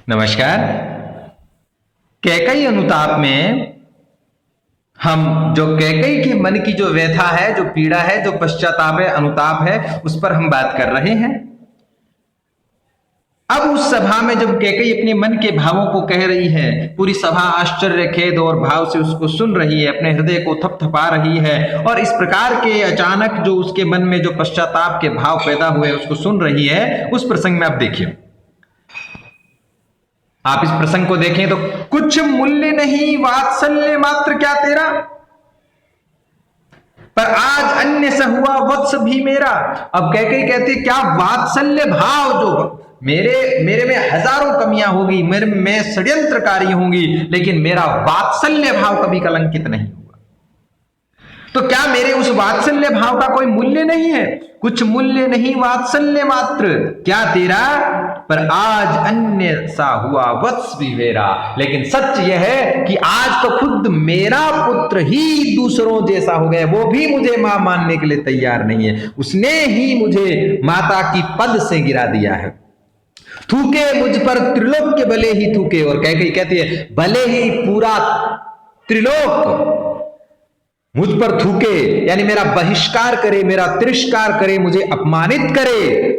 नमस्कार। कैकई अनुताप में हम जो कैकई के मन की जो व्यथा है, जो पीड़ा है, जो पश्चाताप है, अनुताप है, उस पर हम बात कर रहे हैं। अब उस सभा में जब कैकई अपने मन के भावों को कह रही है, पूरी सभा आश्चर्य खेद और भाव से उसको सुन रही है, अपने हृदय को थपथपा रही है और इस प्रकार के अचानक जो उसके मन में जो पश्चाताप के भाव पैदा हुए उसको सुन रही है। उस प्रसंग में आप देखिए, आप इस प्रसंग को देखें तो कुछ मूल्य नहीं वात्सल्य मात्र क्या तेरा, पर आज अन्य सा हुआ वत्स भी मेरा। अब कैकई कहती है क्या वात्सल्य भाव, जो मेरे में हजारों कमियां होगी, मेरे में षड्यंत्रकारी होंगी, लेकिन मेरा वात्सल्य भाव कभी कलंकित नहीं होगा। तो क्या मेरे उस वात्सल्य भाव का कोई मूल्य नहीं है? कुछ मूल्य नहीं वात्सल्य मात्र क्या तेरा, पर आज अन्य सा हुआ वत्स भी मेरा। लेकिन सच यह है कि आज तो खुद मेरा पुत्र ही दूसरों जैसा हो गया, वो भी मुझे मां मानने के लिए तैयार नहीं है। उसने ही मुझे माता की पद से गिरा दिया है। थूके मुझ पर त्रिलोक के भले ही थूके, और कैकई कहती है भले ही पूरा त्रिलोक मुझ पर थूके, यानी मेरा बहिष्कार करे, मेरा तिरस्कार करे, मुझे अपमानित करे,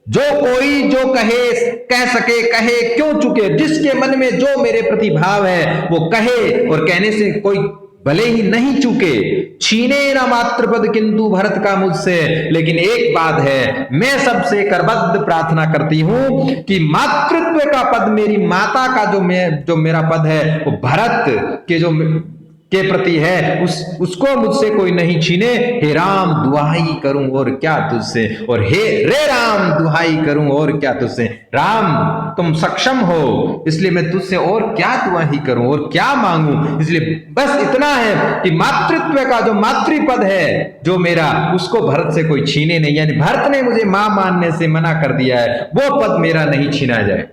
जो कोई जो कह सके कहे, क्यों चुके, जिसके मन में जो मेरे प्रति भाव है वो कहे, और कहने से कोई भले ही नहीं चूके। छीने ना मात्र पद किंतु भरत का मुझसे, लेकिन एक बात है, मैं सबसे करबद्ध प्रार्थना करती हूं कि मातृत्व का पद, मेरी माता का जो मेरा पद है वो भरत के प्रति है, उसको मुझसे कोई नहीं छीने। हे राम दुहाई करूं और क्या तुझसे, और हे रे राम दुहाई करूं और क्या तुझसे। राम तुम सक्षम हो, इसलिए मैं तुझसे और क्या दुहाई करूं और क्या मांगूं। इसलिए बस इतना है कि मातृत्व का जो मातृपद है जो मेरा, उसको भरत से कोई छीने नहीं, यानी भरत ने मुझे मां मानने से मना कर दिया है, वो पद मेरा नहीं छीना जाए।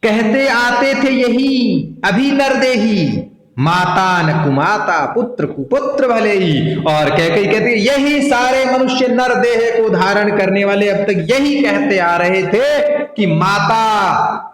कहते आते थे यही अभी नरदेही, माता न कुमाता पुत्र कुपुत्र भले ही। और कैकई कहते यही सारे मनुष्य नरदेह को धारण करने वाले अब तक यही कहते आ रहे थे कि माता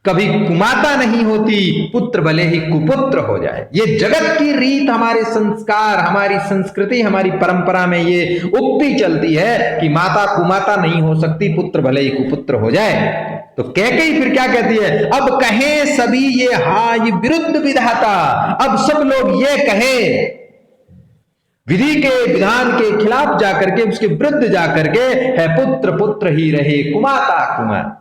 कभी कुमाता नहीं होती, पुत्र भले ही कुपुत्र हो जाए। ये जगत की रीत, हमारे संस्कार, हमारी संस्कृति, हमारी परंपरा में ये उक्ति चलती है कि माता कुमाता नहीं हो सकती, पुत्र भले ही कुपुत्र हो जाए। तो कैकई फिर क्या कहती है, अब कहें सभी ये हाय विरुद्ध विधाता, अब सब लोग ये कहें, विधि के विधान के खिलाफ जाकर के, उसके विरुद्ध जाकर के, है पुत्र पुत्र ही रहे कुमाता कुमार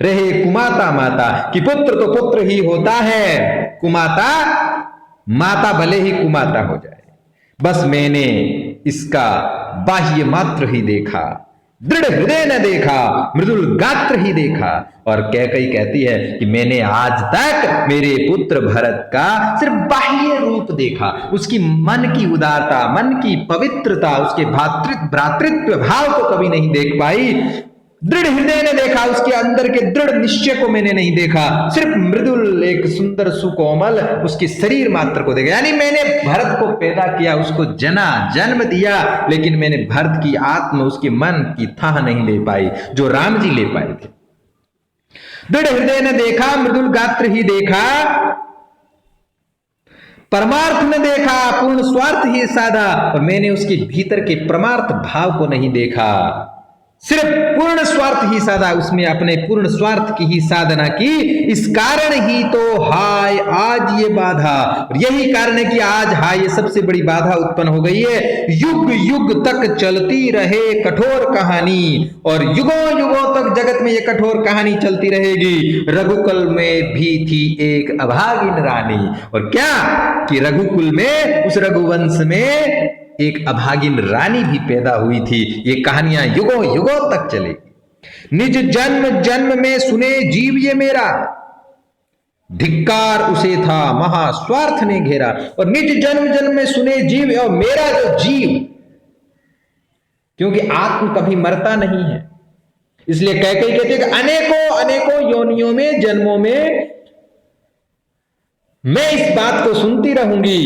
रहे कुमाता माता, कि पुत्र तो पुत्र ही होता है, कुमाता माता भले ही कुमाता हो जाए। बस मैंने इसका बाह्य मात्र ही देखा, दृढ़ हृदय न देखा, मृदुल गात्र ही देखा। और कैकई कहती है कि मैंने आज तक मेरे पुत्र भरत का सिर्फ बाह्य रूप देखा, उसकी मन की उदारता, मन की पवित्रता, उसके भ्रातृत्व भाव को कभी नहीं देख पाई। दृढ़ हृदय ने देखा, उसके अंदर के दृढ़ निश्चय को मैंने नहीं देखा, सिर्फ मृदुल एक सुंदर सुकोमल उसके शरीर मात्र को देखा। यानी मैंने भरत को पैदा किया, उसको जन्म दिया, लेकिन मैंने भरत की आत्मा, उसके मन की थाह नहीं ले पाई जो राम जी ले पाए थे। दृढ़ हृदय ने देखा, मृदुल गात्र ही देखा, परमार्थ ने देखा, पूर्ण स्वार्थ ही साधा, और मैंने उसके भीतर के परमार्थ भाव को नहीं देखा, सिर्फ पूर्ण स्वार्थ ही साधा, उसमें अपने पूर्ण स्वार्थ की ही साधना की। इस कारण ही तो हाय आज ये बाधा, और यही कारण है कि आज हाय ये सबसे बड़ी बाधा उत्पन्न हो गई है। युग युग तक चलती रहे कठोर कहानी, और युगों युगों तक जगत में ये कठोर कहानी चलती रहेगी। रघुकुल में भी थी एक अभागिन रानी, और क्या कि रघुकुल में, उस रघुवंश में एक अभागिन रानी भी पैदा हुई थी। ये कहानियां युगों युगों तक चलेगी। निज जन्म जन्म में सुने जीव ये मेरा, धिक्कार उसे था महास्वार्थ ने घेरा। और निज जन्म जन्म में सुने जीव, और मेरा जो जीव, क्योंकि आत्म कभी मरता नहीं है, इसलिए कैकई कहते हैं कि अनेकों अनेकों योनियों में, जन्मों में मैं इस बात को सुनती रहूंगी,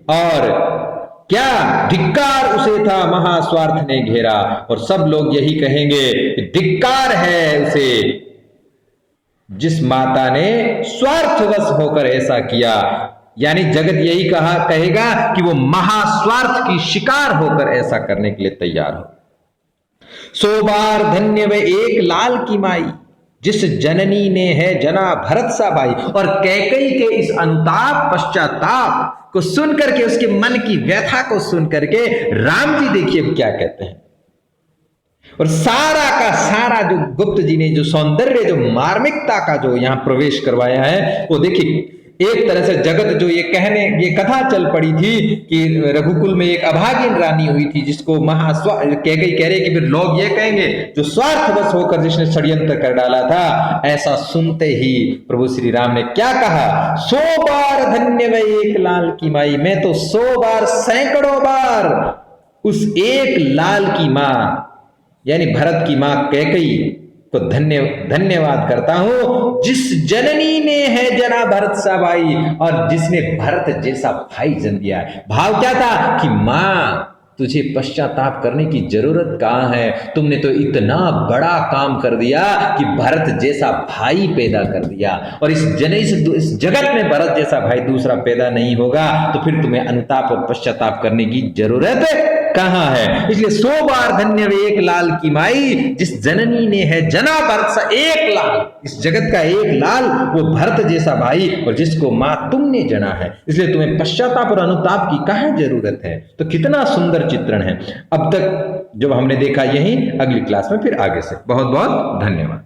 और क्या धिक्कार उसे था महास्वार्थ ने घेरा। और सब लोग यही कहेंगे कि धिक्कार है उसे जिस माता ने स्वार्थवश होकर ऐसा किया। यानी जगत यही कहेगा कि वो महास्वार्थ की शिकार होकर ऐसा करने के लिए तैयार हो। 100 बार धन्य वे एक लाल की माई जिस जननी ने है जना भरत सा भाई। और कैकेयी के इस अनुताप पश्चाताप को सुन करके, उसके मन की व्यथा को सुन करके राम जी देखिए क्या कहते हैं। और सारा का सारा जो गुप्त जी ने जो सौंदर्य, जो मार्मिकता का जो यहां प्रवेश करवाया है, वो देखिए एक तरह से जगत जो ये कथा चल पड़ी थी कि रघुकुल में एक अभागिन रानी हुई थी जिसको कैकेयी कह रहे कि फिर लोग ये कहेंगे जो स्वार्थवश होकर जिसने षड्यंत्र कर डाला था। ऐसा सुनते ही प्रभु श्री राम ने क्या कहा, 100 बार धन्य वै एक लाल की माई। मैं तो 100 बार सैकड़ों बार उस एक लाल की मां यानी भरत की मां कैकेयी को धन्यवाद करता हूं जिस जननी ने है जना भरत सा भाई, और जिसने भरत जैसा भाई जन्म दिया है। भाव क्या था कि मां तुझे पश्चाताप करने की जरूरत कहां है, तुमने तो इतना बड़ा काम कर दिया कि भरत जैसा भाई पैदा कर दिया, और इस जगत में भरत जैसा भाई दूसरा पैदा नहीं होगा, तो फिर तुम्हें अनुताप और पश्चाताप करने की जरूरत कहां है। इसलिए 100 बार धन्य वे एक लाल की माई जिस जननी ने है जना भरत सा एक लाल, इस जगत का एक लाल वो भरत जैसा भाई, और जिसको मां तुमने जना है, इसलिए तुम्हें पश्चाताप और अनुताप की कहां जरूरत है। तो कितना सुंदर चित्रण है। अब तक जो हमने देखा यही, अगली क्लास में फिर आगे से। बहुत बहुत धन्यवाद।